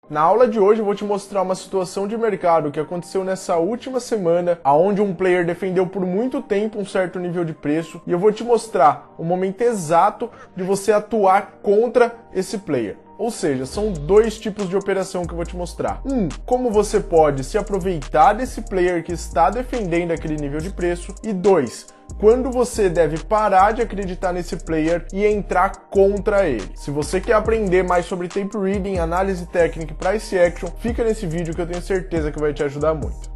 Na aula de hoje eu vou te mostrar uma situação de mercado que aconteceu nessa última semana, onde um player defendeu por muito tempo um certo nível de preço, e eu vou te mostrar o momento exato de você atuar contra esse player. Ou seja, são dois tipos de operação que eu vou te mostrar. Como você pode se aproveitar desse player que está defendendo aquele nível de preço. E dois, quando você deve parar de acreditar nesse player e entrar contra ele. Se você quer aprender mais sobre tape reading, análise técnica e price action, fica nesse vídeo que eu tenho certeza que vai te ajudar muito.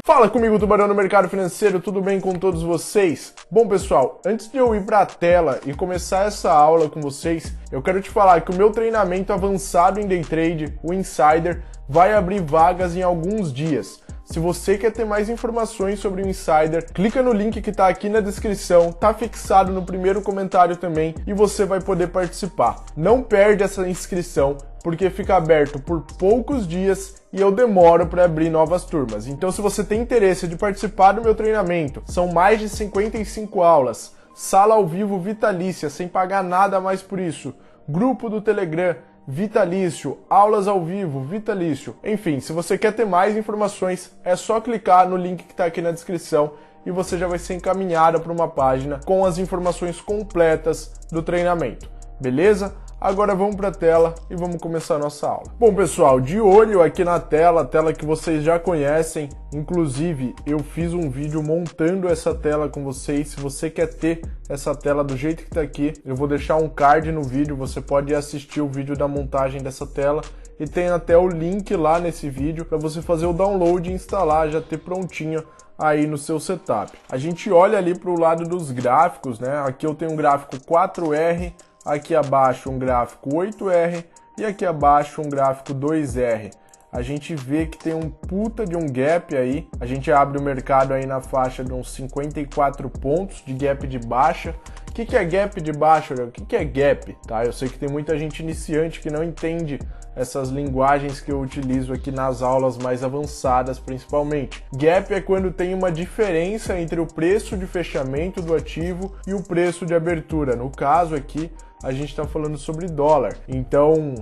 Fala comigo, Tubarão do Mercado Financeiro, tudo bem com todos vocês? Bom pessoal, antes de eu ir para a tela e começar essa aula com vocês, eu quero te falar que o meu treinamento avançado em Day Trade, o Insider, vai abrir vagas em alguns dias. Se você quer ter mais informações sobre o Insider, clica no link que está aqui na descrição, tá fixado no primeiro comentário também e você vai poder participar. Não perde essa inscrição, porque fica aberto por poucos dias e eu demoro para abrir novas turmas. Então se você tem interesse de participar do meu treinamento, são mais de 55 aulas, sala ao vivo vitalícia, sem pagar nada mais por isso, grupo do Telegram, vitalício, aulas ao vivo, vitalício. Enfim, se você quer ter mais informações, é só clicar no link que está aqui na descrição e você já vai ser encaminhado para uma página com as informações completas do treinamento. Beleza? Agora vamos para a tela e vamos começar a nossa aula. Bom pessoal, de olho aqui na tela, a tela que vocês já conhecem, inclusive eu fiz um vídeo montando essa tela com vocês. Se você quer ter essa tela do jeito que está aqui, eu vou deixar um card no vídeo, você pode assistir o vídeo da montagem dessa tela e tem até o link lá nesse vídeo para você fazer o download e instalar, já ter prontinho aí no seu setup. A gente olha ali para o lado dos gráficos, né? Aqui eu tenho um gráfico 4R, aqui abaixo um gráfico 8R e aqui abaixo um gráfico 2R. A gente vê que tem um puta de um gap aí. A gente abre o mercado aí na faixa de uns 54 pontos de gap de baixa. O que é gap de baixa? O que é gap? Tá? Eu sei que tem muita gente iniciante que não entende essas linguagens que eu utilizo aqui nas aulas mais avançadas principalmente. Gap é quando tem uma diferença entre o preço de fechamento do ativo e o preço de abertura. No caso aqui, a gente está falando sobre dólar. Então,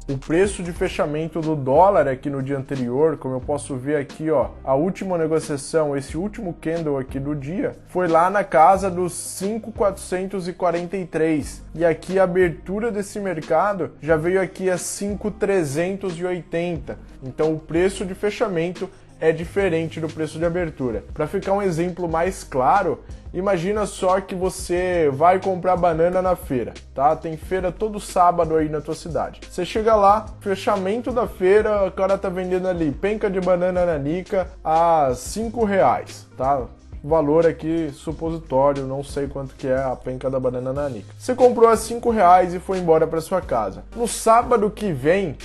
o preço de fechamento do dólar aqui no dia anterior, como eu posso ver aqui, ó, a última negociação, esse último candle aqui do dia, foi lá na casa dos 5.443. E aqui a abertura desse mercado já veio aqui a 5.380. Então o preço de fechamento é diferente do preço de abertura. Para ficar um exemplo mais claro, imagina só que você vai comprar banana na feira, tá? Tem feira todo sábado aí na tua cidade. Você chega lá, fechamento da feira, o cara tá vendendo ali penca de banana nanica a R$5, tá? Valor aqui supositório, não sei quanto que é a penca da banana nanica. Você comprou a R$5 e foi embora para sua casa. No sábado que vem,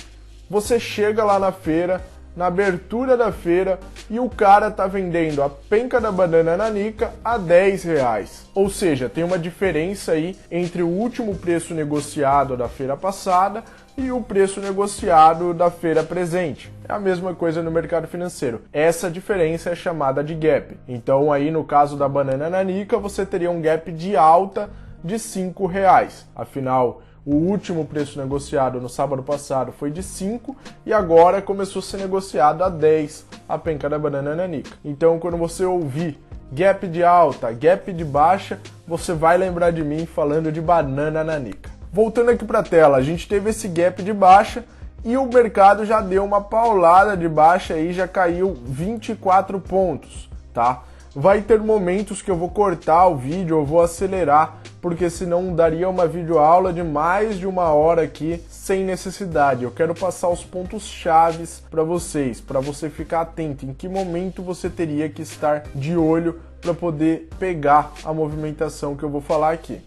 você chega lá na feira, na abertura da feira, e o cara tá vendendo a penca da banana nanica a R$10. Ou seja, tem uma diferença aí entre o último preço negociado da feira passada e o preço negociado da feira presente. É a mesma coisa no mercado financeiro. Essa diferença é chamada de gap. Então aí no caso da banana nanica, você teria um gap de alta de R$5. Afinal, o último preço negociado no sábado passado foi de 5 e agora começou a ser negociado a 10 a penca da banana nanica. Então, quando você ouvir gap de alta, gap de baixa, você vai lembrar de mim falando de banana nanica. Voltando aqui para a tela, a gente teve esse gap de baixa e o mercado já deu uma paulada de baixa e já caiu 24 pontos, tá? Vai ter momentos que eu vou cortar o vídeo, eu vou acelerar, porque senão daria uma videoaula de mais de 1 hora aqui sem necessidade. Eu quero passar os pontos chaves para vocês, para você ficar atento em que momento você teria que estar de olho para poder pegar a movimentação que eu vou falar aqui.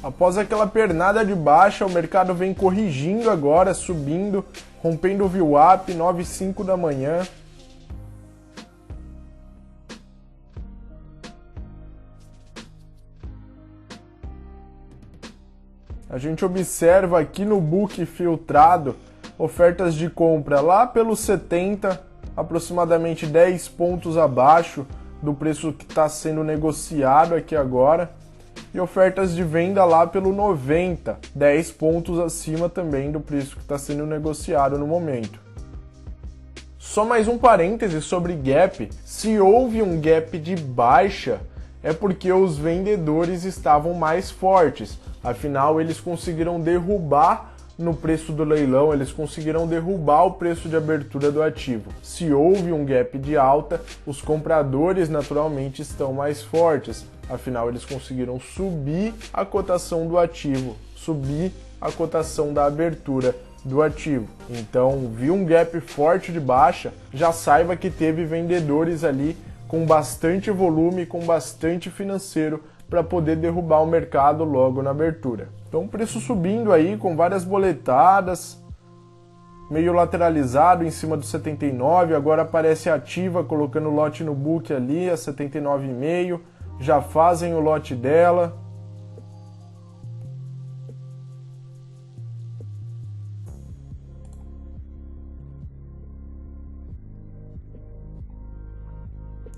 Após aquela pernada de baixa, o mercado vem corrigindo agora, subindo, rompendo o VWAP, 9h05 da manhã. A gente observa aqui no book filtrado ofertas de compra lá pelos 70, aproximadamente 10 pontos abaixo do preço que está sendo negociado aqui agora. e ofertas de venda lá pelo 90, 10 pontos acima também do preço que está sendo negociado no momento. Só mais um parêntese sobre gap: se houve um gap de baixa, é porque os vendedores estavam mais fortes, afinal eles conseguiram derrubar no preço do leilão, eles conseguiram derrubar o preço de abertura do ativo. Se houve um gap de alta, os compradores naturalmente estão mais fortes, afinal eles conseguiram subir a cotação do ativo, subir a cotação da abertura do ativo. Então, viu um gap forte de baixa, já saiba que teve vendedores ali com bastante volume, com bastante financeiro para poder derrubar o mercado logo na abertura. Então, preço subindo aí com várias boletadas, meio lateralizado em cima do 79, agora aparece ativa colocando o lote no book ali a 79,5, já fazem o lote dela.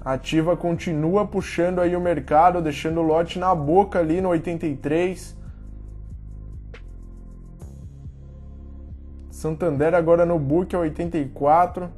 A Ativa continua puxando aí o mercado, deixando o lote na boca ali no 83. Santander agora no book é 84.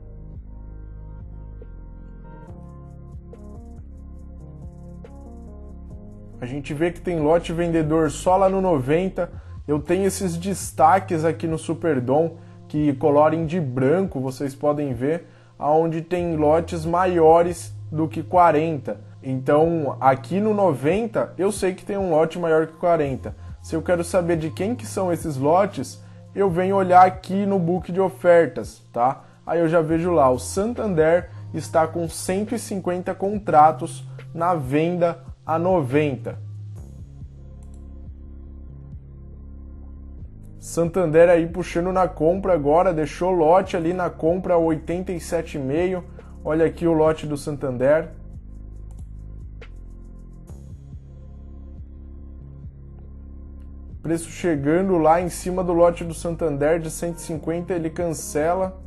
A gente vê que tem lote vendedor só lá no 90. Eu tenho esses destaques aqui no Superdom que colorem de branco, vocês podem ver, aonde tem lotes maiores do que 40. Então, aqui no 90, eu sei que tem um lote maior que 40. Se eu quero saber de quem que são esses lotes, eu venho olhar aqui no book de ofertas, tá? Aí eu já vejo lá, o Santander está com 150 contratos na venda a 90. Santander aí puxando na compra agora, deixou lote ali na compra a 87,5. Olha aqui o lote do Santander. Preço chegando lá em cima do lote do Santander de 150, ele cancela.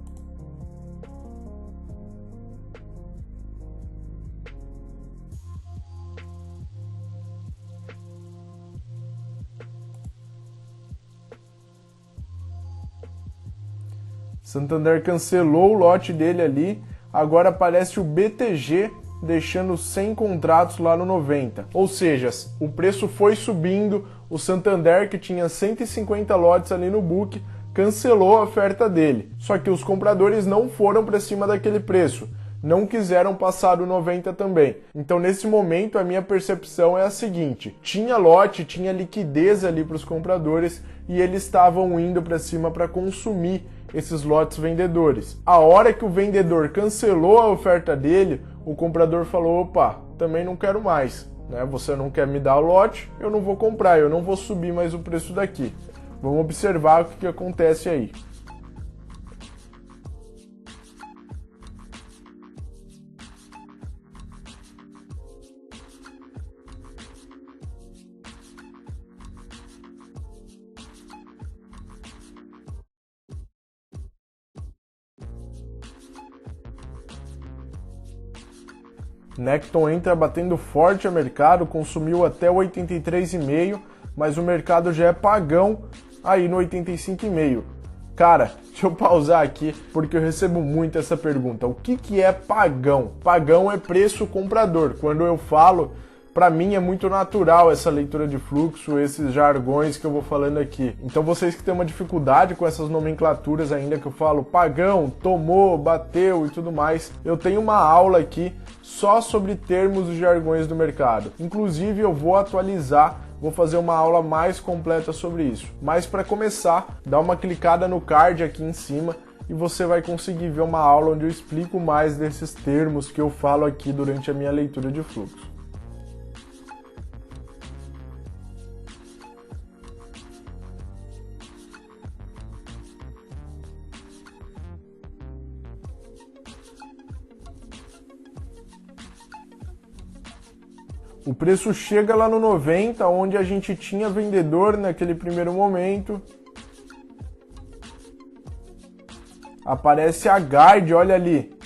Santander cancelou o lote dele ali. Agora aparece o BTG deixando 100 contratos lá no 90. Ou seja, o preço foi subindo, o Santander, que tinha 150 lotes ali no book, cancelou a oferta dele. Só que os compradores não foram para cima daquele preço, não quiseram passar do 90 também. Então, nesse momento, a minha percepção é a seguinte: tinha lote, tinha liquidez ali para os compradores e eles estavam indo para cima para consumir esses lotes vendedores. A hora que o vendedor cancelou a oferta dele, o comprador falou: opa, também não quero mais, né? Você não quer me dar o lote, eu não vou comprar, eu não vou subir mais o preço daqui. Vamos observar o que acontece aí. Necton entra batendo forte a mercado, consumiu até 83,5, mas o mercado já é pagão aí no 85,5. Cara, deixa eu pausar aqui porque eu recebo muito essa pergunta. O que é pagão? Pagão é preço comprador. Quando eu falo, para mim é muito natural essa leitura de fluxo, esses jargões que eu vou falando aqui. Então vocês que têm uma dificuldade com essas nomenclaturas ainda que eu falo pagão, tomou, bateu e tudo mais, eu tenho uma aula aqui só sobre termos e jargões do mercado. Inclusive eu vou atualizar, vou fazer uma aula mais completa sobre isso. Mas para começar, dá uma clicada no card aqui em cima e você vai conseguir ver uma aula onde eu explico mais desses termos que eu falo aqui durante a minha leitura de fluxo. O preço chega lá no 90, onde a gente tinha vendedor naquele primeiro momento. Aparece a Guard, olha ali,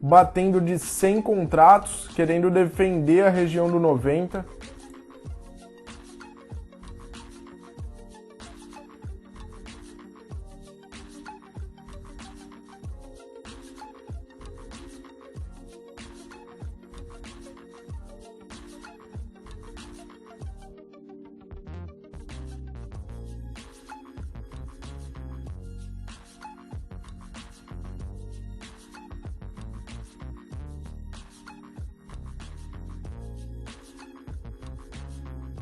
batendo de 100 contratos, querendo defender a região do 90.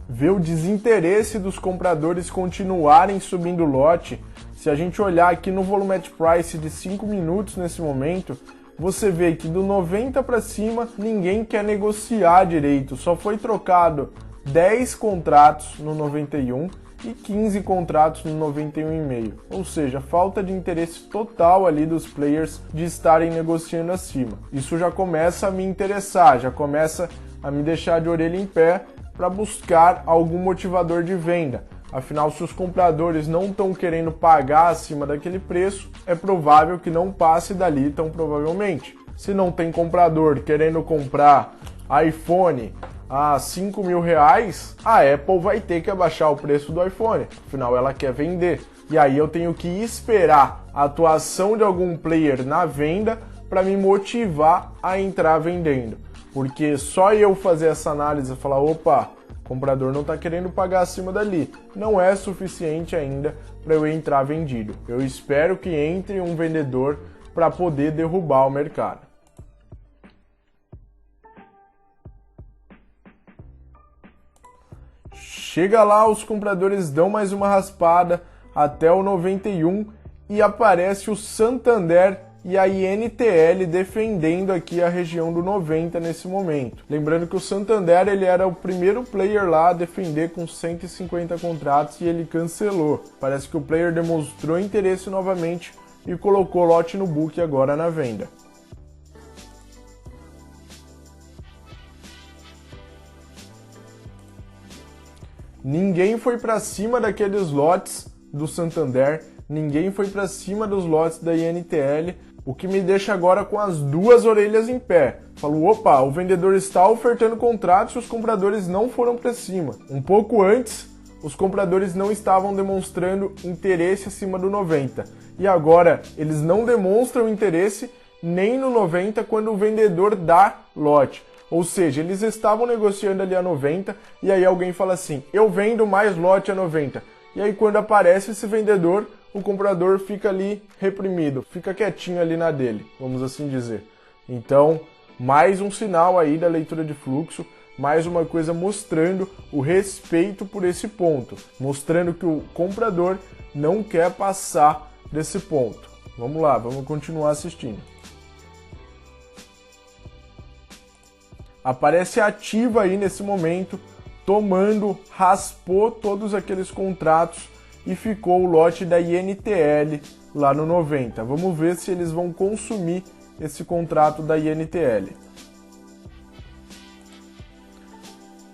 ver o desinteresse dos compradores continuarem subindo o lote. Se a gente olhar aqui no volumetric price de 5 minutos nesse momento, você vê que do 90 para cima ninguém quer negociar direito, só foi trocado 10 contratos no 91 e 15 contratos no 91,5. Ou seja, falta de interesse total ali dos players de estarem negociando acima. Isso já começa a me interessar, já começa a me deixar de orelha em pé para buscar algum motivador de venda. Afinal, se os compradores não estão querendo pagar acima daquele preço, é provável que não passe dali tão provavelmente. Se não tem comprador querendo comprar iPhone a R$5.000, a Apple vai ter que abaixar o preço do iPhone. Afinal, ela quer vender. E aí eu tenho que esperar a atuação de algum player na venda para me motivar a entrar vendendo. Porque só eu fazer essa análise e falar, opa, o comprador não está querendo pagar acima dali, não é suficiente ainda para eu entrar vendido. Eu espero que entre um vendedor para poder derrubar o mercado. Chega lá, os compradores dão mais uma raspada até o 91 e aparece o Santander e a INTL defendendo aqui a região do 90 nesse momento. Lembrando que o Santander ele era o primeiro player lá a defender com 150 contratos e ele cancelou. Parece que o player demonstrou interesse novamente e colocou lote no book agora na venda. Ninguém foi para cima daqueles lotes do Santander, ninguém foi para cima dos lotes da INTL, o que me deixa agora com as duas orelhas em pé. Falo, opa, o vendedor está ofertando contratos e os compradores não foram para cima. Um pouco antes, os compradores não estavam demonstrando interesse acima do 90. E agora, eles não demonstram interesse nem no 90 quando o vendedor dá lote. Ou seja, eles estavam negociando ali a 90 e aí alguém fala assim, eu vendo mais lote a 90. E aí quando aparece esse vendedor, o comprador fica ali reprimido, fica quietinho ali na dele, vamos assim dizer. Então, mais um sinal aí da leitura de fluxo, mais uma coisa mostrando o respeito por esse ponto, mostrando que o comprador não quer passar desse ponto. Vamos lá, vamos continuar assistindo. Aparece ativa aí nesse momento, tomando, raspou todos aqueles contratos e ficou o lote da INTL lá no 90. Vamos ver se eles vão consumir esse contrato da INTL.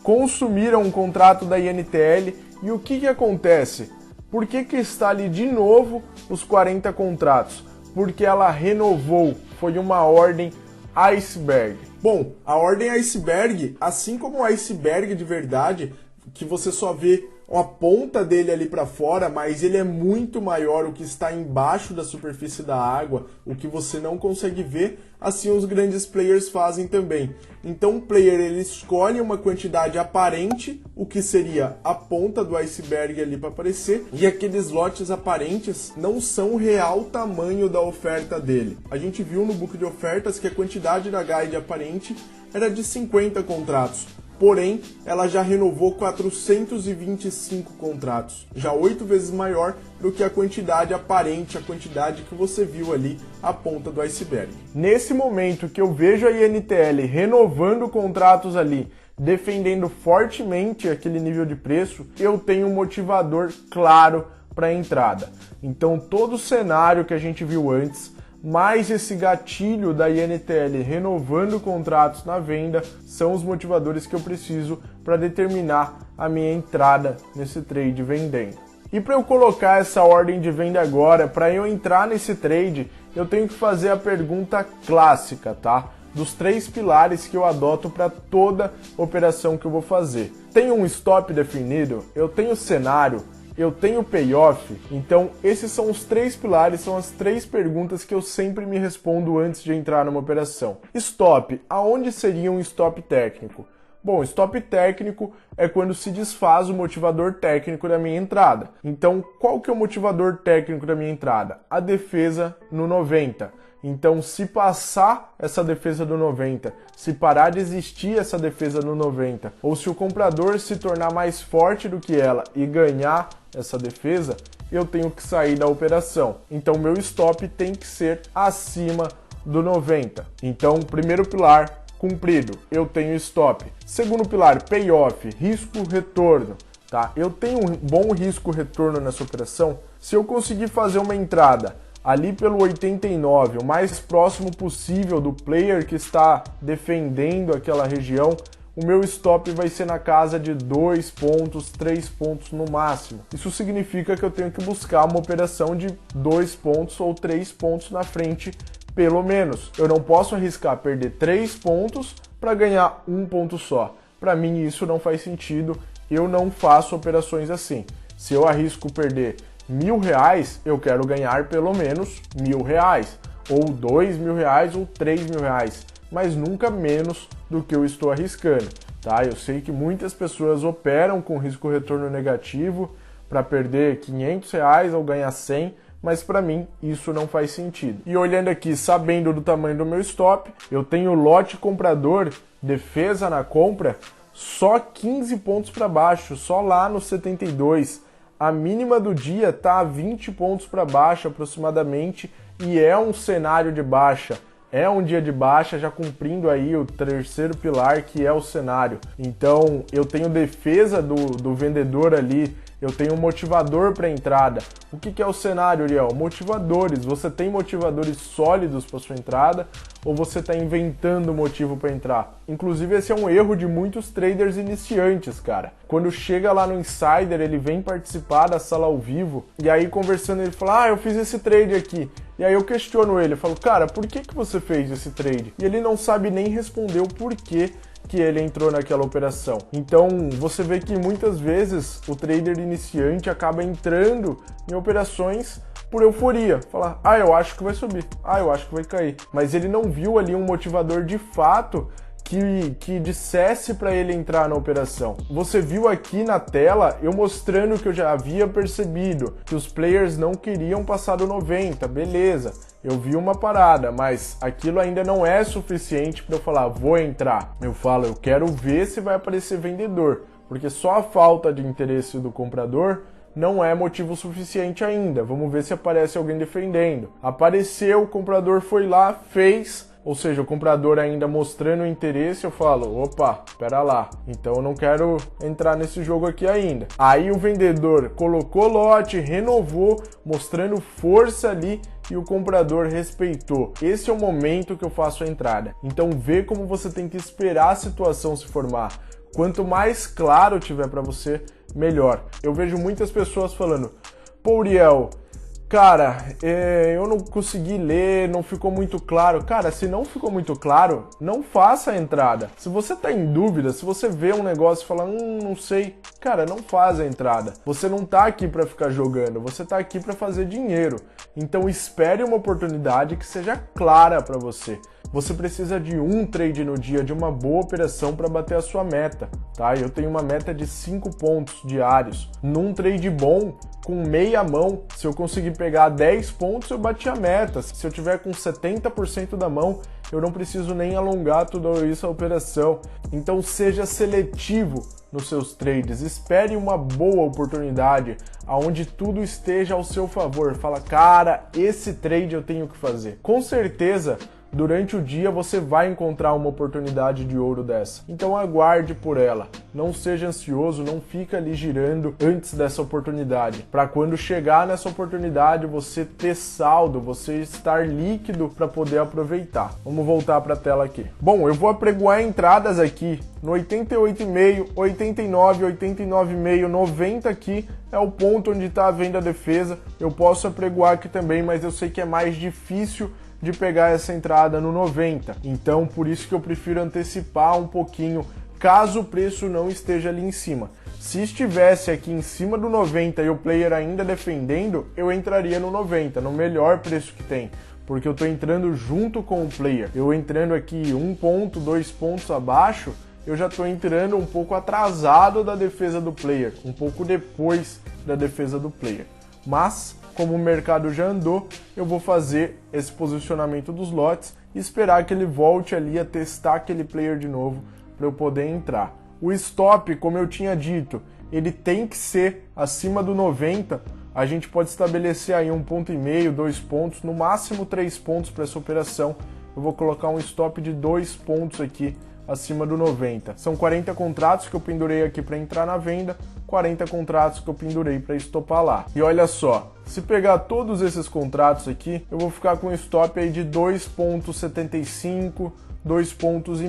Consumiram um contrato da INTL e o que acontece? Por que está ali de novo os 40 contratos? Porque ela renovou, foi uma ordem iceberg. Bom, a ordem iceberg, assim como o iceberg de verdade, que você só vê a ponta dele ali para fora, mas ele é muito maior, o que está embaixo da superfície da água, o que você não consegue ver, assim os grandes players fazem também. Então o player ele escolhe uma quantidade aparente, o que seria a ponta do iceberg ali para aparecer, e aqueles lotes aparentes não são o real tamanho da oferta dele. A gente viu no book de ofertas que a quantidade da guide aparente era de 50 contratos. Porém, ela já renovou 425 contratos, já 8 vezes maior do que a quantidade aparente, a quantidade que você viu ali, a ponta do iceberg. Nesse momento que eu vejo a INTL renovando contratos ali, defendendo fortemente aquele nível de preço, eu tenho um motivador claro para a entrada. Então, todo o cenário que a gente viu antes, mais esse gatilho da INTL renovando contratos na venda, são os motivadores que eu preciso para determinar a minha entrada nesse trade vendendo. E para eu colocar essa ordem de venda agora, para eu entrar nesse trade, eu tenho que fazer a pergunta clássica, tá? Dos 3 pilares que eu adoto para toda operação que eu vou fazer. Tenho um stop definido? Eu tenho cenário? Eu tenho payoff? Então esses são os 3 pilares, são as 3 perguntas que eu sempre me respondo antes de entrar numa operação. Stop, aonde seria um stop técnico? Bom, stop técnico é quando se desfaz o motivador técnico da minha entrada. Então qual que é o motivador técnico da minha entrada? A defesa no 90. Então, se passar essa defesa do 90, se parar de existir essa defesa do 90, ou se o comprador se tornar mais forte do que ela e ganhar essa defesa, eu tenho que sair da operação. Então, meu stop tem que ser acima do 90. Então, primeiro pilar, cumprido, eu tenho stop. Segundo pilar, payoff, risco-retorno. Tá? Eu tenho um bom risco-retorno nessa operação. Se eu conseguir fazer uma entrada ali pelo 89, o mais próximo possível do player que está defendendo aquela região, o meu stop vai ser na casa de 2 pontos, 3 pontos no máximo. Isso significa que eu tenho que buscar uma operação de 2 pontos ou 3 pontos na frente, pelo menos. Eu não posso arriscar perder 3 pontos para ganhar 1 ponto só. Para mim isso não faz sentido, eu não faço operações assim. Se eu arrisco perder R$1.000, eu quero ganhar pelo menos R$1.000, ou R$2.000 ou R$3.000, mas nunca menos do que eu estou arriscando, tá? Eu sei que muitas pessoas operam com risco-retorno negativo para perder R$500 ou ganhar 100, mas para mim isso não faz sentido. E olhando aqui, sabendo do tamanho do meu stop, eu tenho lote comprador, defesa na compra, só 15 pontos para baixo, só lá no 72. A mínima do dia está a 20 pontos para baixo aproximadamente e é um cenário de baixa. É um dia de baixa, já cumprindo aí o terceiro pilar, que é o cenário. Então, eu tenho defesa do vendedor ali, eu tenho motivador para entrada. O que é o cenário, Uriel? Motivadores. Você tem motivadores sólidos para sua entrada ou você está inventando motivo para entrar? Inclusive, esse é um erro de muitos traders iniciantes, cara. Quando chega lá no Insider, ele vem participar da sala ao vivo e aí conversando ele fala, eu fiz esse trade aqui. E aí eu questiono ele, eu falo, cara, por que você fez esse trade? E ele não sabe nem responder o porquê que ele entrou naquela operação. Então, você vê que muitas vezes o trader iniciante acaba entrando em operações por euforia. Falar, eu acho que vai subir, eu acho que vai cair. Mas ele não viu ali um motivador de fato que dissesse para ele entrar na operação. Você viu aqui na tela eu mostrando que eu já havia percebido que os players não queriam passar do 90, beleza. Eu vi uma parada, mas aquilo ainda não é suficiente para eu falar, vou entrar. Eu falo, eu quero ver se vai aparecer vendedor, porque só a falta de interesse do comprador não é motivo suficiente ainda. Vamos ver se aparece alguém defendendo. Apareceu, o comprador foi lá, fez, ou seja, o comprador ainda mostrando interesse, eu falo, opa, pera lá, então eu não quero entrar nesse jogo aqui ainda. Aí o vendedor colocou lote, renovou, mostrando força ali e o comprador respeitou. Esse é o momento que eu faço a entrada. Então vê como você tem que esperar a situação se formar. Quanto mais claro tiver para você, melhor. Eu vejo muitas pessoas falando, pô, Uriel, cara, eu não consegui ler, não ficou muito claro. Cara, se não ficou muito claro, não faça a entrada. Se você tá em dúvida, se você vê um negócio e fala, não sei, cara, não faz a entrada. Você não tá aqui para ficar jogando, você tá aqui para fazer dinheiro. Então espere uma oportunidade que seja clara para você. Você precisa de um trade no dia, de uma boa operação para bater a sua meta, tá? Eu tenho uma meta de 5 pontos diários. Num trade bom, com meia mão, se eu conseguir pegar 10 pontos, eu bati a meta. Se eu tiver com 70% da mão, eu não preciso nem alongar tudo isso a operação. Então seja seletivo nos seus trades, espere uma boa oportunidade, aonde tudo esteja ao seu favor. Fala, cara, esse trade eu tenho que fazer. Com certeza, durante o dia você vai encontrar uma oportunidade de ouro dessa. Então aguarde por ela. Não seja ansioso, não fica ali girando antes dessa oportunidade. Para quando chegar nessa oportunidade, você ter saldo, você estar líquido para poder aproveitar. Vamos voltar para a tela aqui. Bom, eu vou apregoar entradas aqui no 88,5, 89, 89,5, 90 aqui é o ponto onde está a venda defesa. Eu posso apregoar aqui também, mas eu sei que é mais difícil de pegar essa entrada no 90. Então, por isso que eu prefiro antecipar um pouquinho, caso o preço não esteja ali em cima. Se estivesse aqui em cima do 90 e o player ainda defendendo, eu entraria no 90, no melhor preço que tem. Porque eu estou entrando junto com o player. Eu entrando aqui 1 ponto, 2 pontos abaixo, eu já estou entrando um pouco atrasado da defesa do player, um pouco depois da defesa do player. Mas, como o mercado já andou, eu vou fazer esse posicionamento dos lotes e esperar que ele volte ali a testar aquele player de novo para eu poder entrar. O stop, como eu tinha dito, ele tem que ser acima do 90. A gente pode estabelecer aí 1,5 ponto, 2 pontos, no máximo 3 pontos para essa operação. Eu vou colocar um stop de 2 pontos aqui acima do 90. São 40 contratos que eu pendurei aqui para entrar na venda, 40 contratos que eu pendurei para estopar lá. E olha só, se pegar todos esses contratos aqui, eu vou ficar com um stop aí de 2,75, 2,5 pontos,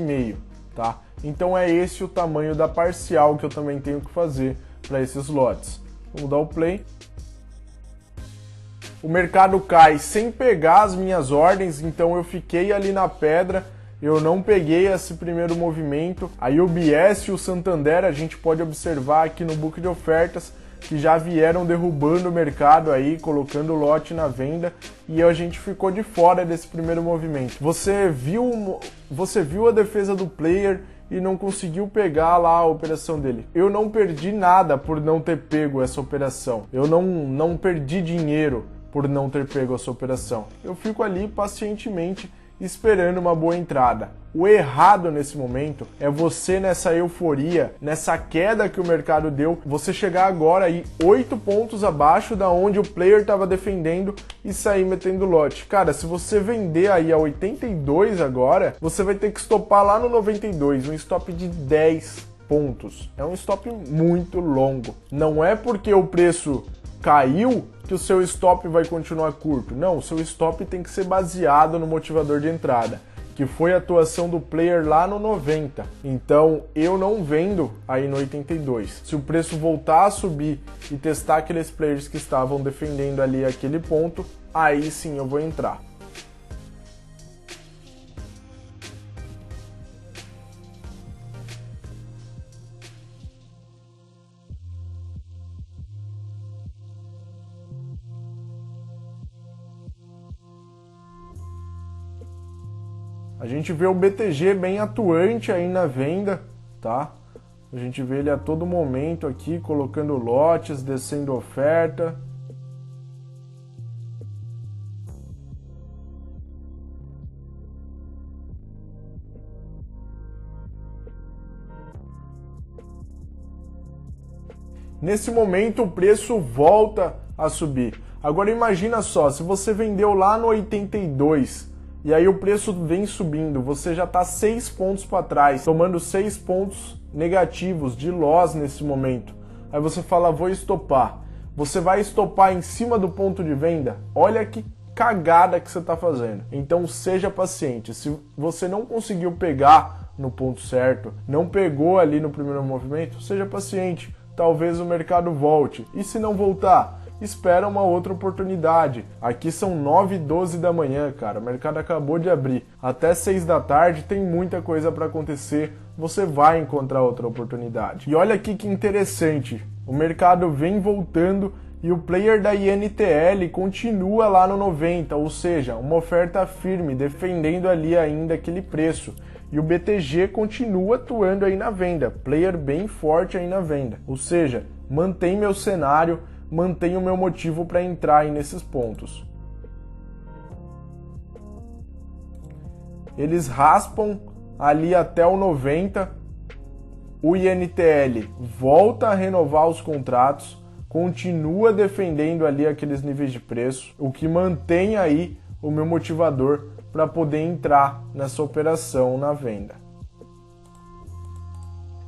tá? Então é esse o tamanho da parcial que eu também tenho que fazer para esses lotes. Vamos dar o play. O mercado cai sem pegar as minhas ordens, então eu fiquei ali na pedra, eu não peguei esse primeiro movimento. Aí o UBS e o Santander a gente pode observar aqui no book de ofertas que já vieram derrubando o mercado aí, colocando o lote na venda, e a gente ficou de fora desse primeiro movimento. Você viu a defesa do player e não conseguiu pegar lá a operação dele. Eu não perdi nada por não ter pego essa operação. Eu não perdi dinheiro por não ter pego essa operação. Eu fico ali pacientemente esperando uma boa entrada. O errado nesse momento é você, nessa euforia, nessa queda que o mercado deu, você chegar agora aí 8 pontos abaixo da onde o player estava defendendo e sair metendo lote. Cara, se você vender aí a 82 agora, você vai ter que estopar lá no 92, um stop de 10 pontos. É um stop muito longo. Não é porque o preço caiu que o seu stop vai continuar curto. Não, o seu stop tem que ser baseado no motivador de entrada, que foi a atuação do player lá no 90. Então, eu não vendo aí no 82. Se o preço voltar a subir e testar aqueles players que estavam defendendo ali aquele ponto, aí sim eu vou entrar. A gente vê o BTG bem atuante aí na venda, tá? A gente vê ele a todo momento aqui, colocando lotes, descendo oferta. Nesse momento o preço volta a subir. Agora imagina só, se você vendeu lá no 82... e aí o preço vem subindo, você já está 6 pontos para trás, tomando 6 pontos negativos de loss nesse momento. Aí você fala, vou estopar. Você vai estopar em cima do ponto de venda? Olha que cagada que você está fazendo. Então seja paciente. Se você não conseguiu pegar no ponto certo, não pegou ali no primeiro movimento, seja paciente. Talvez o mercado volte. E se não voltar? Espera uma outra oportunidade. Aqui são 9h12 da manhã, cara. O mercado acabou de abrir. Até 6 da tarde tem muita coisa para acontecer. Você vai encontrar outra oportunidade. E olha aqui que interessante. O mercado vem voltando e o player da INTL continua lá no 90, ou seja, uma oferta firme, defendendo ali ainda aquele preço. E o BTG continua atuando aí na venda. Player bem forte aí na venda. Ou seja, mantém meu cenário, mantenho o meu motivo para entrar aí nesses pontos. Eles raspam ali até o 90, o INTL volta a renovar os contratos, continua defendendo ali aqueles níveis de preço, o que mantém aí o meu motivador para poder entrar nessa operação na venda.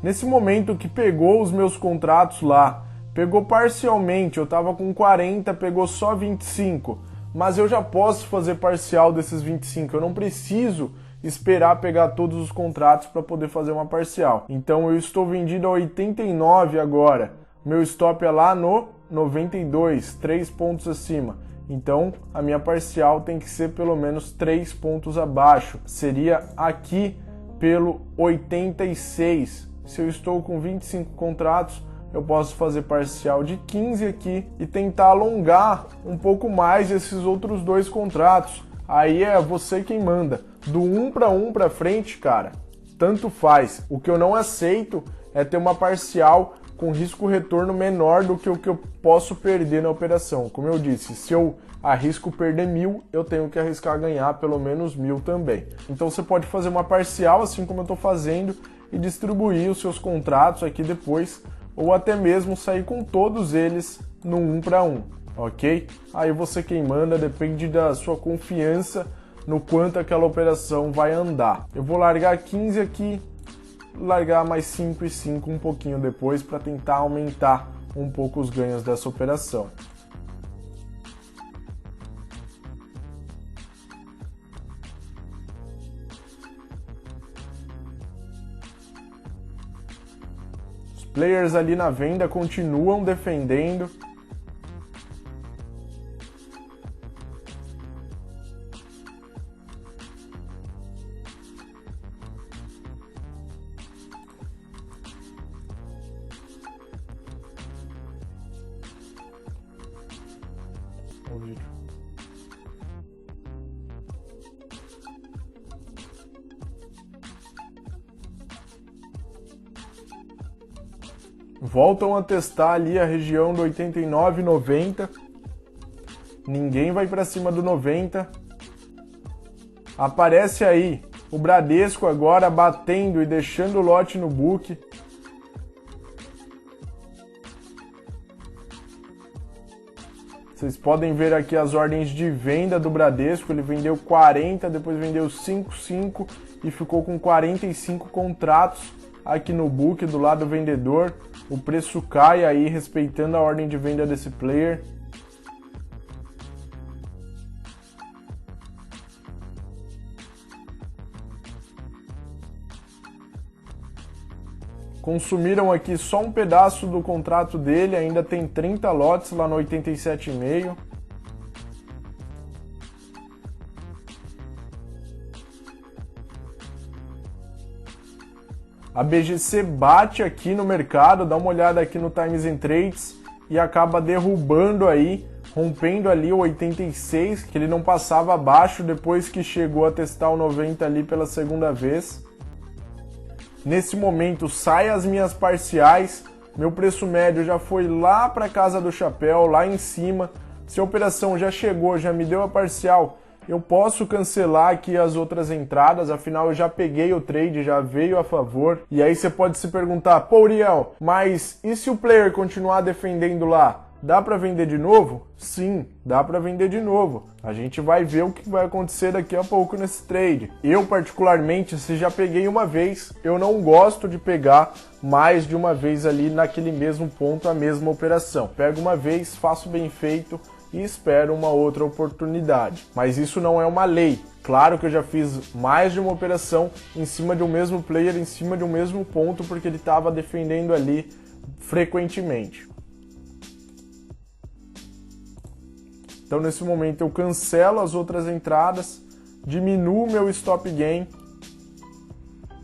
Nesse momento que pegou os meus contratos lá, pegou parcialmente, eu estava com 40, pegou só 25, mas eu já posso fazer parcial desses 25, eu não preciso esperar pegar todos os contratos para poder fazer uma parcial. Então eu estou vendido a 89 agora, meu stop é lá no 92, 3 pontos acima. Então a minha parcial tem que ser pelo menos 3 pontos abaixo, seria aqui pelo 86. Se eu estou com 25 contratos, eu posso fazer parcial de 15 aqui e tentar alongar um pouco mais esses outros 2 contratos. Aí é você quem manda. Do 1 para frente, cara, tanto faz. O que eu não aceito é ter uma parcial com risco-retorno menor do que o que eu posso perder na operação. Como eu disse, se eu arrisco perder 1.000, eu tenho que arriscar ganhar pelo menos 1.000 também. Então você pode fazer uma parcial, assim como eu estou fazendo, e distribuir os seus contratos aqui depois, ou até mesmo sair com todos eles no 1 para 1, ok? Aí você quem manda, depende da sua confiança no quanto aquela operação vai andar. Eu vou largar 15 aqui, largar mais 5 e 5 um pouquinho depois para tentar aumentar um pouco os ganhos dessa operação. Os players ali na venda continuam defendendo. O vídeo. Voltam a testar ali a região do 89, 90. Ninguém vai para cima do 90. Aparece aí o Bradesco agora batendo e deixando o lote no book. Vocês podem ver aqui as ordens de venda do Bradesco. Ele vendeu 40, depois vendeu 5 e ficou com 45 contratos aqui no book do lado do vendedor. O preço cai aí, respeitando a ordem de venda desse player. Consumiram aqui só um pedaço do contrato dele, ainda tem 30 lotes lá no 87,5. A BGC bate aqui no mercado, dá uma olhada aqui no Times and Trades e acaba derrubando aí, rompendo ali o 86, que ele não passava abaixo depois que chegou a testar o 90 ali pela segunda vez. Nesse momento sai as minhas parciais, meu preço médio já foi lá para casa do chapéu, lá em cima. Se a operação já chegou, já me deu a parcial, eu posso cancelar aqui as outras entradas, afinal eu já peguei o trade, já veio a favor. E aí você pode se perguntar, pô, Uriel, mas e se o player continuar defendendo lá? Dá para vender de novo? Sim, dá para vender de novo. A gente vai ver o que vai acontecer daqui a pouco nesse trade. Eu, particularmente, se já peguei uma vez, eu não gosto de pegar mais de uma vez ali naquele mesmo ponto a mesma operação. Pego uma vez, faço bem feito e espero uma outra oportunidade. Mas isso não é uma lei. Claro que eu já fiz mais de uma operação em cima de um mesmo player, em cima de um mesmo ponto, porque ele estava defendendo ali frequentemente. Então, nesse momento, eu cancelo as outras entradas, diminuo o meu stop gain,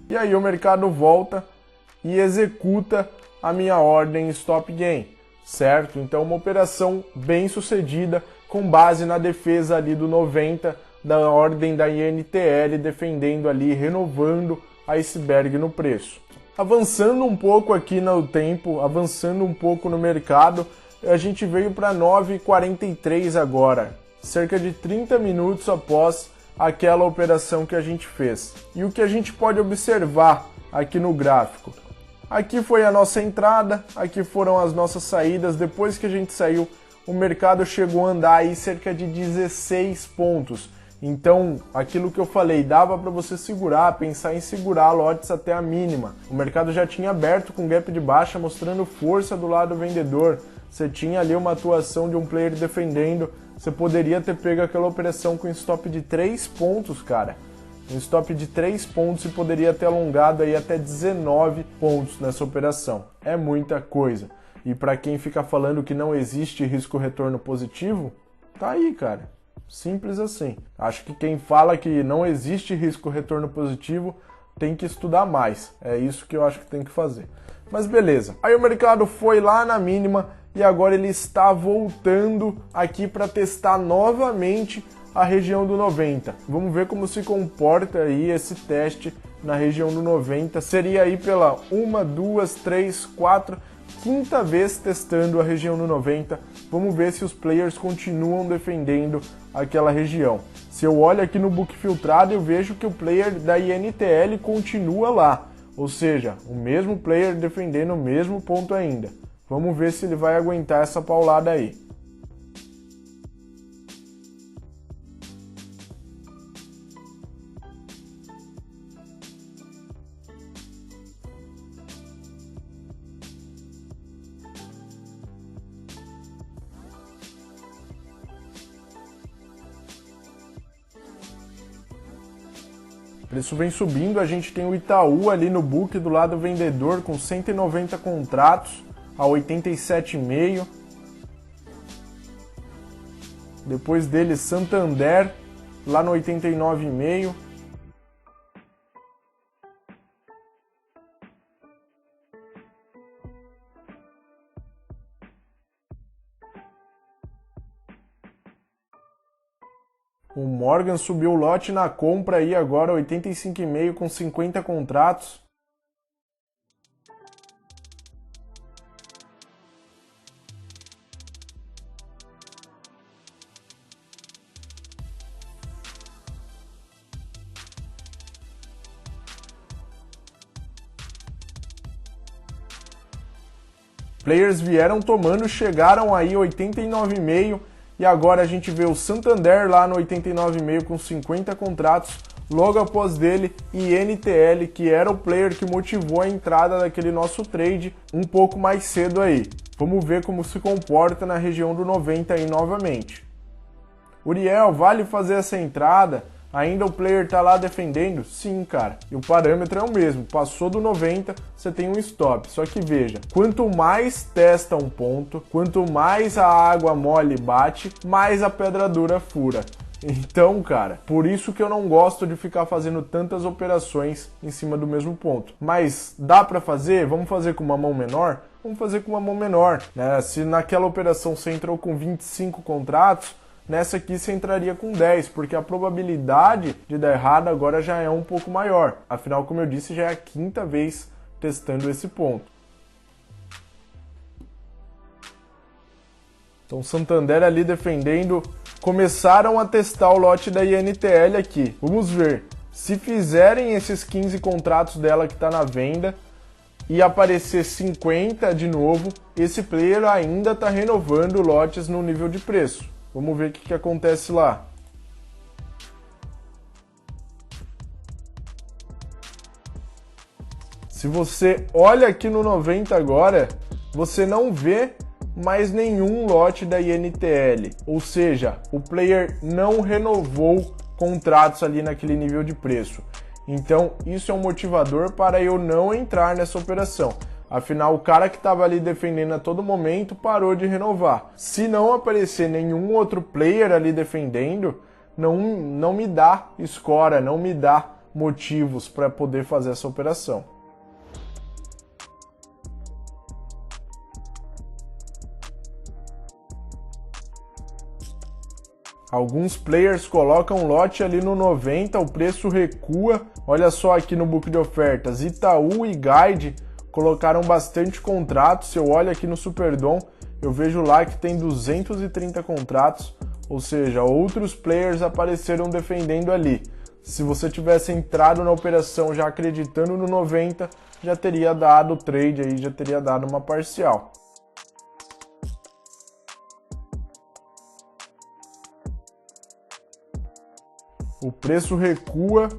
e aí o mercado volta e executa a minha ordem stop gain, certo? Então, uma operação bem sucedida, com base na defesa ali do 90, da ordem da INTL, defendendo ali, renovando a iceberg no preço. Avançando um pouco aqui no tempo, avançando um pouco no mercado, a gente veio para 9h43 agora, cerca de 30 minutos após aquela operação que a gente fez. E o que a gente pode observar aqui no gráfico? Aqui foi a nossa entrada, aqui foram as nossas saídas. Depois que a gente saiu, o mercado chegou a andar aí cerca de 16 pontos. Então, aquilo que eu falei, dava para você segurar, pensar em segurar lotes até a mínima. O mercado já tinha aberto com gap de baixa, mostrando força do lado vendedor. Você tinha ali uma atuação de um player defendendo, você poderia ter pego aquela operação com stop de 3 pontos, cara. Um stop de 3 pontos e poderia ter alongado aí até 19 pontos nessa operação. É muita coisa. E para quem fica falando que não existe risco-retorno positivo, tá aí, cara. Simples assim. Acho que quem fala que não existe risco-retorno positivo tem que estudar mais. É isso que eu acho que tem que fazer. Mas beleza. Aí o mercado foi lá na mínima e agora ele está voltando aqui para testar novamente a região do 90. Vamos ver como se comporta aí esse teste na região do 90. Seria aí pela 1, 2, 3, 4, quinta vez testando a região no 90. Vamos ver se os players continuam defendendo aquela região. Se eu olho aqui no book filtrado, eu vejo que o player da INTL continua lá. Ou seja, o mesmo player defendendo o mesmo ponto ainda. Vamos ver se ele vai aguentar essa paulada aí. O preço vem subindo, a gente tem o Itaú ali no book do lado vendedor com 190 contratos a 87,5. Depois dele Santander lá no 89,5. O Morgan subiu o lote na compra aí agora, 85,5 com 50 contratos. Players vieram tomando, chegaram aí 89,5. E agora a gente vê o Santander lá no 89,5 com 50 contratos. Logo após dele, INTL, que era o player que motivou a entrada daquele nosso trade um pouco mais cedo aí. Vamos ver como se comporta na região do 90 aí novamente. Uriel, vale fazer essa entrada? Ainda o player tá lá defendendo? Sim, cara. E o parâmetro é o mesmo. Passou do 90, você tem um stop. Só que veja, quanto mais testa um ponto, quanto mais a água mole bate, mais a pedra dura fura. Então, cara, por isso que eu não gosto de ficar fazendo tantas operações em cima do mesmo ponto. Mas dá pra fazer? Vamos fazer com uma mão menor? Vamos fazer com uma mão menor, né? Se naquela operação você entrou com 25 contratos, nessa aqui você entraria com 10, porque a probabilidade de dar errado agora já é um pouco maior. Afinal, como eu disse, já é a quinta vez testando esse ponto. Então, Santander ali defendendo. Começaram a testar o lote da INTL aqui. Vamos ver. Se fizerem esses 15 contratos dela que está na venda e aparecer 50 de novo, esse player ainda está renovando lotes no nível de preço. Vamos ver o que acontece lá. Se você olha aqui no 90 agora, você não vê mais nenhum lote da INTL. Ou seja, o player não renovou contratos ali naquele nível de preço. Então, isso é um motivador para eu não entrar nessa operação. Afinal, o cara que estava ali defendendo a todo momento parou de renovar. Se não aparecer nenhum outro player ali defendendo, não me dá escora, não me dá motivos para poder fazer essa operação. Alguns players colocam lote ali no 90, o preço recua. Olha só aqui no book de ofertas, Itaú e Guide colocaram bastante contratos. Se eu olho aqui no Superdom, eu vejo lá que tem 230 contratos, ou seja, outros players apareceram defendendo ali. Se você tivesse entrado na operação já acreditando no 90, já teria dado o trade aí, já teria dado uma parcial. O preço recua.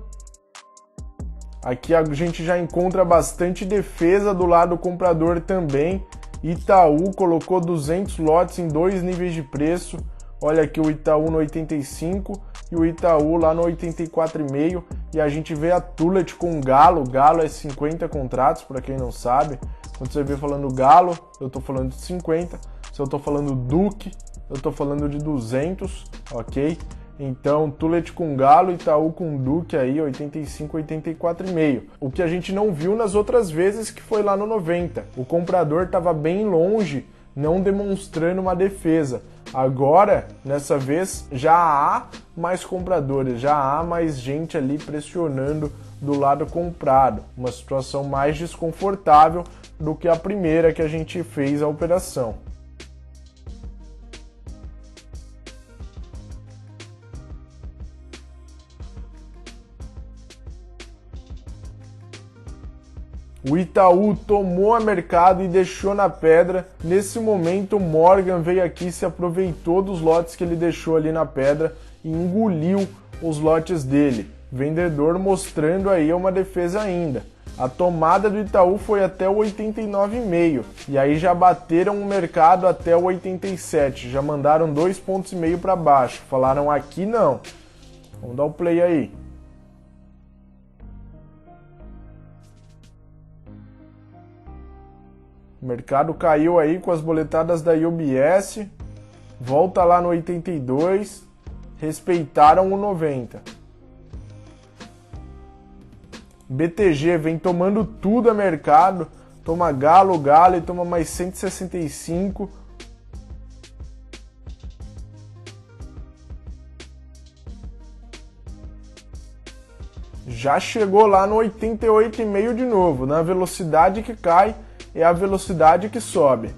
Aqui a gente já encontra bastante defesa do lado comprador também. Itaú colocou 200 lotes em dois níveis de preço. Olha aqui o Itaú no 85 e o Itaú lá no 84,5. E a gente vê a Tullet com Galo. Galo é 50 contratos, para quem não sabe. Quando você vê falando Galo, eu tô falando de 50. Se eu tô falando Duke, eu tô falando de 200, ok? Então, Tullet com Galo, Itaú com Duke aí, 85, 84,5. O que a gente não viu nas outras vezes que foi lá no 90. O comprador estava bem longe, não demonstrando uma defesa. Agora, nessa vez, já há mais compradores, já há mais gente ali pressionando do lado comprado. Uma situação mais desconfortável, do que a primeira que a gente fez a operação. O Itaú tomou a mercado e deixou na pedra. Nesse momento, o Morgan veio aqui, se aproveitou dos lotes que ele deixou ali na pedra e engoliu os lotes dele. Vendedor mostrando aí uma defesa ainda. A tomada do Itaú foi até o 89,5 e aí já bateram o mercado até o 87. Já mandaram 2,5 pontos para baixo. Falaram aqui não. Vamos dar o play aí. O mercado caiu aí com as boletadas da UBS, volta lá no 82, respeitaram o 90. BTG vem tomando tudo a mercado, toma galo e toma mais 165. Já chegou lá no 88,5 de novo, na velocidade que cai, é a velocidade que sobe.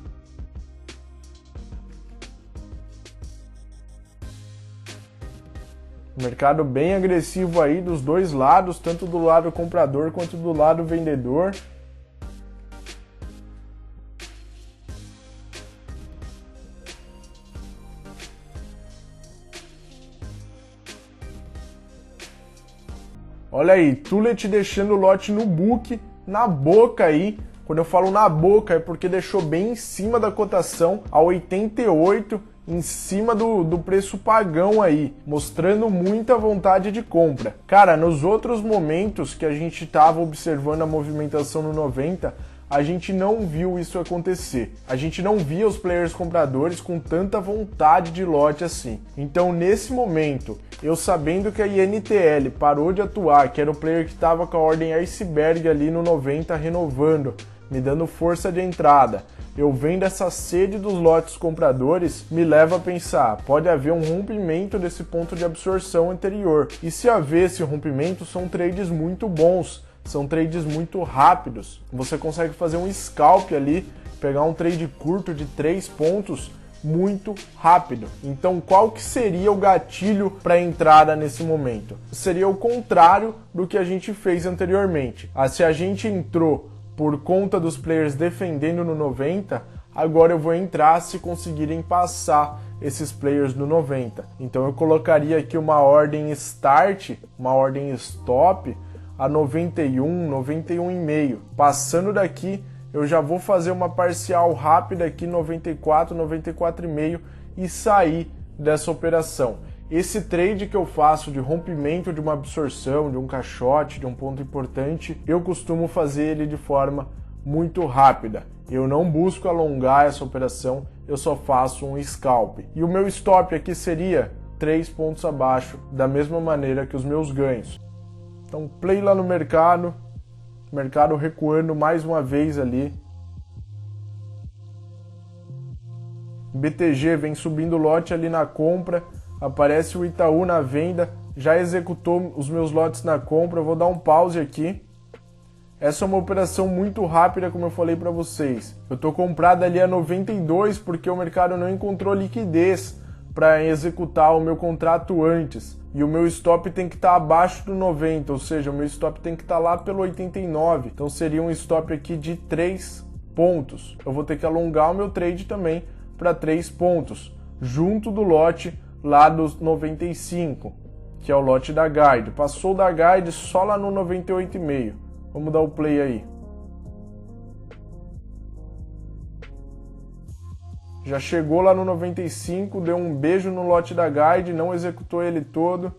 Mercado bem agressivo aí dos dois lados, tanto do lado comprador quanto do lado vendedor. Olha aí, Tulet deixando o lote no book, na boca aí. Quando eu falo na boca é porque deixou bem em cima da cotação, a 88, em cima do preço pagão aí, mostrando muita vontade de compra. Cara, nos outros momentos que a gente estava observando a movimentação no 90, a gente não viu isso acontecer. A gente não via os players compradores com tanta vontade de lote assim. Então, nesse momento, eu sabendo que a INTL parou de atuar, que era o player que estava com a ordem iceberg ali no 90 renovando, me dando força de entrada, eu vendo essa sede dos lotes compradores, me leva a pensar, pode haver um rompimento desse ponto de absorção anterior. E se haver esse rompimento, são trades muito bons, são trades muito rápidos. Você consegue fazer um scalp ali, pegar um trade curto de 3 pontos muito rápido. Então, qual que seria o gatilho para entrada nesse momento? Seria o contrário do que a gente fez anteriormente. Se a gente entrou por conta dos players defendendo no 90, agora eu vou entrar se conseguirem passar esses players no 90. Então eu colocaria aqui uma ordem start, uma ordem stop a 91, 91,5. Passando daqui, eu já vou fazer uma parcial rápida aqui 94, 94,5 e sair dessa operação. Esse trade que eu faço de rompimento de uma absorção, de um caixote, de um ponto importante, eu costumo fazer ele de forma muito rápida. Eu não busco alongar essa operação, eu só faço um scalp. E o meu stop aqui seria 3 pontos abaixo, da mesma maneira que os meus ganhos. Então, play lá no mercado recuando mais uma vez ali. BTG vem subindo lote ali na compra. Aparece o Itaú na venda, já executou os meus lotes na compra, eu vou dar um pause aqui. Essa é uma operação muito rápida, como eu falei para vocês. Eu estou comprado ali a 92 porque o mercado não encontrou liquidez para executar o meu contrato antes. E o meu stop tem que estar abaixo do 90, ou seja, o meu stop tem que estar lá pelo 89. Então seria um stop aqui de 3 pontos. Eu vou ter que alongar o meu trade também para 3 pontos, junto do lote lá dos 95, que é o lote da guide. Passou da guide só lá no 98,5. Vamos dar o play aí. Já chegou lá no 95, deu um beijo no lote da guide, não executou ele todo.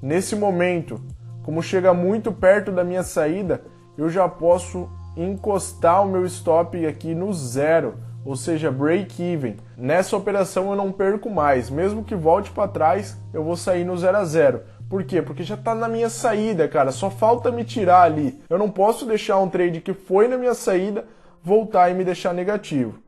Nesse momento, como chega muito perto da minha saída, eu já posso encostar o meu stop aqui no zero, ou seja, break even. Nessa operação eu não perco mais, mesmo que volte para trás, eu vou sair no 0 a 0. Por quê? Porque já está na minha saída, cara, só falta me tirar ali. Eu não posso deixar um trade que foi na minha saída voltar e me deixar negativo.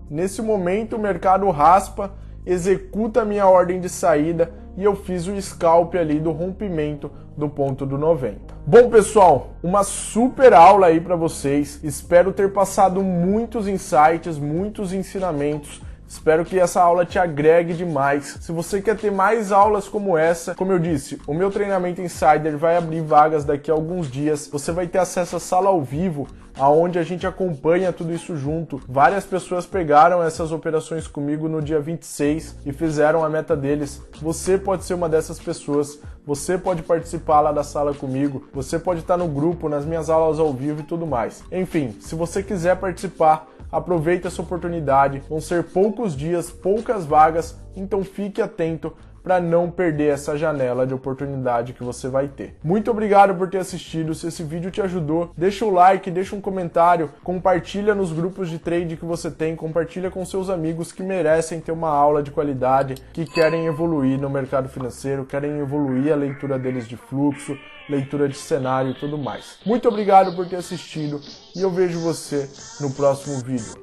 Nesse momento o mercado raspa, executa a minha ordem de saída, e eu fiz o scalp ali do rompimento do ponto do 90. Bom, pessoal, uma super aula aí para vocês. Espero ter passado muitos insights, muitos ensinamentos. Espero que essa aula te agregue demais. Se você quer ter mais aulas como essa, como eu disse, o meu treinamento Insider vai abrir vagas daqui a alguns dias. Você vai ter acesso à sala ao vivo, aonde a gente acompanha tudo isso junto. Várias pessoas pegaram essas operações comigo no dia 26 e fizeram a meta deles. Você pode ser uma dessas pessoas. Você pode participar lá da sala comigo. Você pode estar no grupo, nas minhas aulas ao vivo e tudo mais. Enfim, se você quiser participar, aproveite essa oportunidade. Vão ser poucos dias, poucas vagas, então fique atento para não perder essa janela de oportunidade que você vai ter. Muito obrigado por ter assistido. Se esse vídeo te ajudou, deixa o like, deixa um comentário, compartilha nos grupos de trade que você tem, compartilha com seus amigos que merecem ter uma aula de qualidade, que querem evoluir no mercado financeiro, querem evoluir a leitura deles de fluxo, leitura de cenário e tudo mais. Muito obrigado por ter assistido e eu vejo você no próximo vídeo.